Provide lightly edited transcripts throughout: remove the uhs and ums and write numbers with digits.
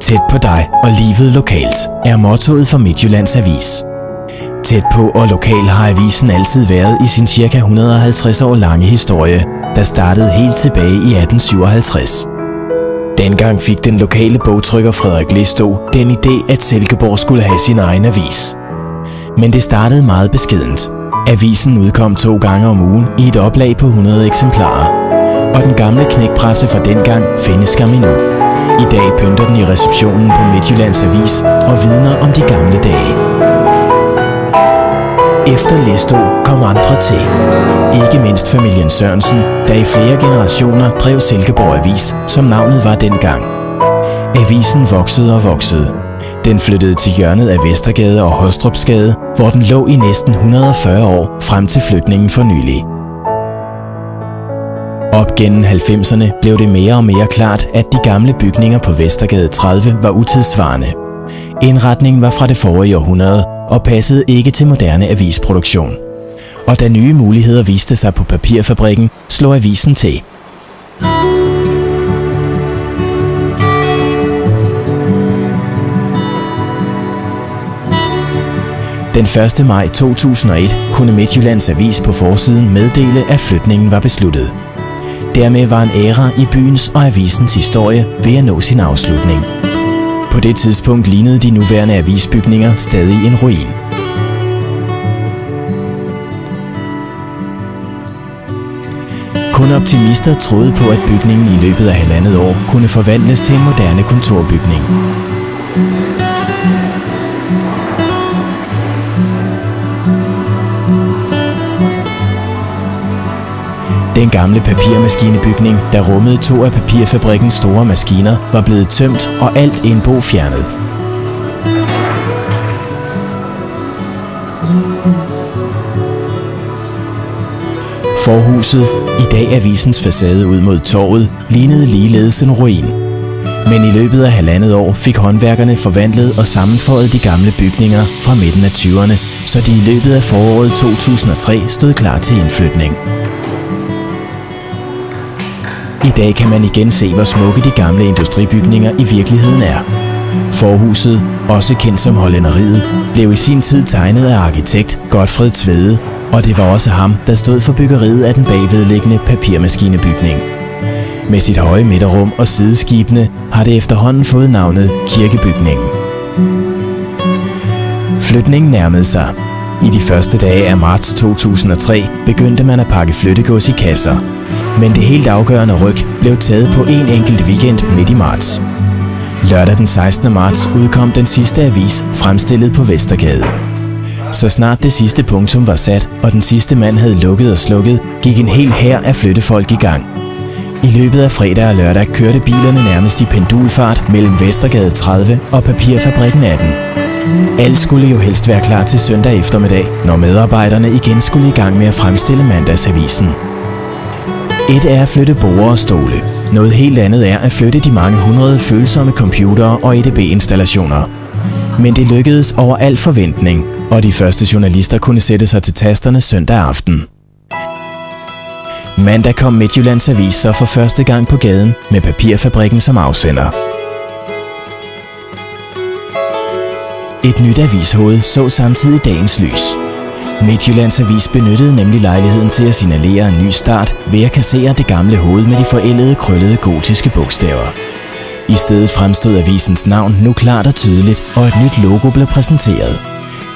Tæt på dig og livet lokalt er mottoet for Midtjyllands Avis. Tæt på og lokal har avisen altid været i sin ca. 150 år lange historie, der startede helt tilbage i 1857. Dengang fik den lokale bogtrykker Frederik Listow den idé, at Silkeborg skulle have sin egen avis. Men det startede meget beskedent. Avisen udkom 2 gange om ugen i et oplag på 100 eksemplarer, og den gamle knækpresse fra dengang findes skam endnu. I dag pynter den i receptionen på Midtjyllands Avis og vidner om de gamle dage. Efter Listow kom andre til. Ikke mindst familien Sørensen, der i flere generationer drev Silkeborg Avis, som navnet var dengang. Avisen voksede og voksede. Den flyttede til hjørnet af Vestergade og Hostrupsgade, hvor den lå i næsten 140 år frem til flytningen for nylig. Op gennem 90'erne blev det mere og mere klart, at de gamle bygninger på Vestergade 30 var utidssvarende. Indretningen var fra det forrige århundrede og passede ikke til moderne avisproduktion. Og da nye muligheder viste sig på papirfabrikken, slog avisen til. Den 1. maj 2001 kunne Midtjyllands Avis på forsiden meddele, at flytningen var besluttet. Dermed var en æra i byens og avisens historie ved at nå sin afslutning. På det tidspunkt lignede de nuværende avisbygninger stadig en ruin. Kun optimister troede på, at bygningen i løbet af 1,5 år kunne forvandles til en moderne kontorbygning. Den gamle papirmaskinebygning, der rummede 2 af papirfabrikkens store maskiner, var blevet tømt og alt indbo fjernet. Forhuset, i dag avisens facade ud mod torvet, lignede ligeledes en ruin. Men i løbet af 1,5 år fik håndværkerne forvandlet og sammenføjet de gamle bygninger fra midten af 20'erne, så de i løbet af foråret 2003 stod klar til indflytning. I dag kan man igen se, hvor smukke de gamle industribygninger i virkeligheden er. Forhuset, også kendt som Hollænderiet, blev i sin tid tegnet af arkitekt Godfred Tvede, og det var også ham, der stod for byggeriet af den bagvedliggende papirmaskinebygning. Med sit høje midterrum og sideskibene har det efterhånden fået navnet Kirkebygningen. Flytningen nærmede sig. I de første dage af marts 2003 begyndte man at pakke flyttegods i kasser. Men det helt afgørende ryk blev taget på en enkelt weekend midt i marts. Lørdag den 16. marts udkom den sidste avis, fremstillet på Vestergade. Så snart det sidste punktum var sat, og den sidste mand havde lukket og slukket, gik en hel hær af flyttefolk i gang. I løbet af fredag og lørdag kørte bilerne nærmest i pendulfart mellem Vestergade 30 og Papirfabrikken 18. Alt skulle jo helst være klar til søndag eftermiddag, når medarbejderne igen skulle i gang med at fremstille mandagsavisen. Et er at flytte borde og stole. Noget helt andet er at flytte de mange hundrede følsomme computere og EDB-installationer. Men det lykkedes over al forventning, og de første journalister kunne sætte sig til tasterne søndag aften. Mandag kom Midtjyllands Avis så for første gang på gaden med Papirfabrikken som afsender. Et nyt avishoved så samtidig dagens lys. Midtjyllands Avis benyttede nemlig lejligheden til at signalere en ny start ved at kassere det gamle hoved med de forældede, krøllede gotiske bogstaver. I stedet fremstod avisens navn nu klart og tydeligt, og et nyt logo blev præsenteret.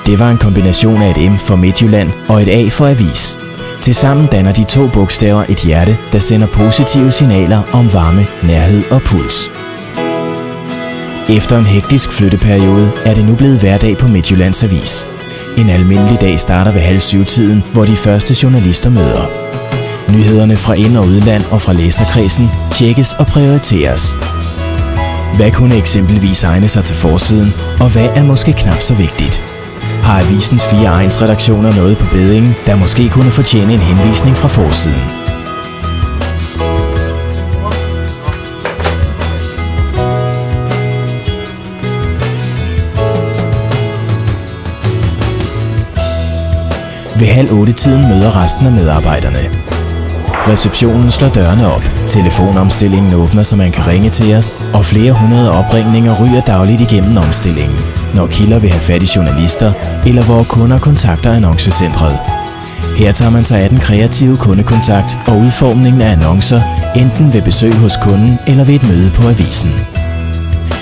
Det var en kombination af et M for Midtjylland og et A for avis. Tilsammen danner de 2 bogstaver et hjerte, der sender positive signaler om varme, nærhed og puls. Efter en hektisk flytteperiode er det nu blevet hverdag på Midtjyllands Avis. En almindelig dag starter ved 6:30-tiden, hvor de første journalister møder. Nyhederne fra ind- og udland og fra læserkredsen tjekkes og prioriteres. Hvad kunne eksempelvis egne sig til forsiden, og hvad er måske knap så vigtigt? Har avisens 4 egnsredaktioner noget på beddingen, der måske kunne fortjene en henvisning fra forsiden? Ved 7:30-tiden møder resten af medarbejderne. Receptionen slår dørene op, telefonomstillingen åbner, så man kan ringe til os, og flere hundrede opringninger ryger dagligt igennem omstillingen, når kilder vil have fat i journalister, eller hvor kunder kontakter annoncecentret. Her tager man sig af den kreative kundekontakt og udformningen af annoncer, enten ved besøg hos kunden eller ved et møde på avisen.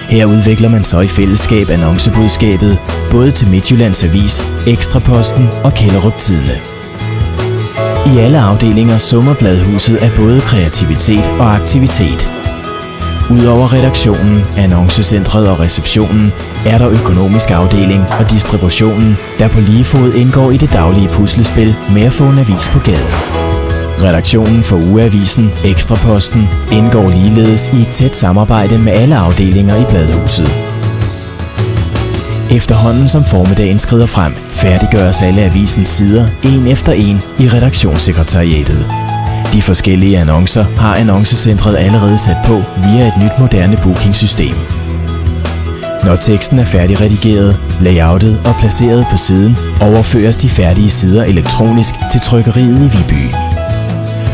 Her udvikler man så i fællesskab annoncebudskabet, både til Midtjyllands Avis, Ekstraposten og Kjellerup Tidende. I alle afdelinger summer Bladhuset af både kreativitet og aktivitet. Udover redaktionen, annoncecentret og receptionen, er der økonomisk afdeling og distributionen, der på lige fod indgår i det daglige puslespil med at få en avis på gaden. Redaktionen for ugeavisen, Ekstraposten, indgår ligeledes i et tæt samarbejde med alle afdelinger i Bladhuset. Efterhånden som formiddagen skrider frem, færdiggøres alle avisens sider en efter en i redaktionssekretariatet. De forskellige annoncer har annoncecentret allerede sat på via et nyt moderne bookingsystem. Når teksten er færdigredigeret, layoutet og placeret på siden, overføres de færdige sider elektronisk til trykkeriet i Viby.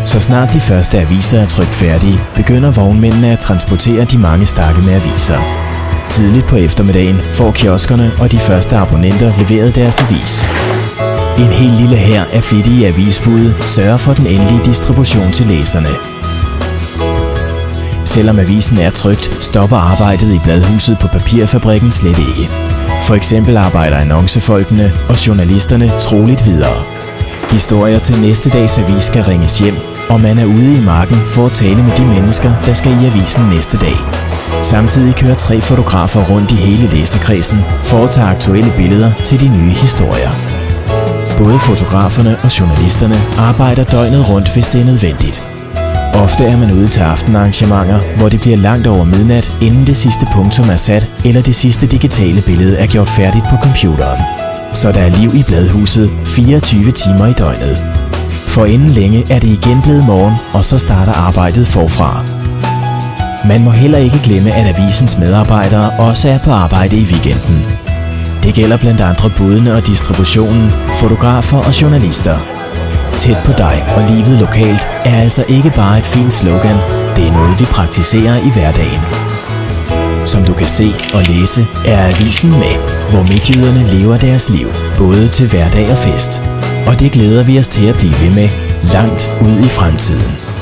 Så snart de første aviser er trykt færdige, begynder vognmændene at transportere de mange stakke med aviser. Tidligt på eftermiddagen får kioskerne og de første abonnenter leveret deres avis. En helt lille hær af flittige avisbude sørger for den endelige distribution til læserne. Selvom avisen er trykt, stopper arbejdet i Bladhuset på Papirfabrikken slet ikke. For eksempel arbejder annoncefolkene og journalisterne troligt videre. Historier til næste dags avis skal ringes hjem, og man er ude i marken for at tale med de mennesker, der skal i avisen næste dag. Samtidig kører 3 fotografer rundt i hele læserkredsen for at tage aktuelle billeder til de nye historier. Både fotograferne og journalisterne arbejder døgnet rundt, hvis det er nødvendigt. Ofte er man ude til aftenarrangementer, hvor det bliver langt over midnat, inden det sidste punktum er sat, eller det sidste digitale billede er gjort færdigt på computeren. Så der er liv i Bladhuset 24 timer i døgnet. For inden længe er det igen blevet morgen, og så starter arbejdet forfra. Man må heller ikke glemme, at avisens medarbejdere også er på arbejde i weekenden. Det gælder blandt andre budene og distributionen, fotografer og journalister. Tæt på dig og livet lokalt er altså ikke bare et fint slogan, det er noget vi praktiserer i hverdagen. Som du kan se og læse, er avisen med, hvor midtjyderne lever deres liv, både til hverdag og fest. Og det glæder vi os til at blive ved med, langt ud i fremtiden.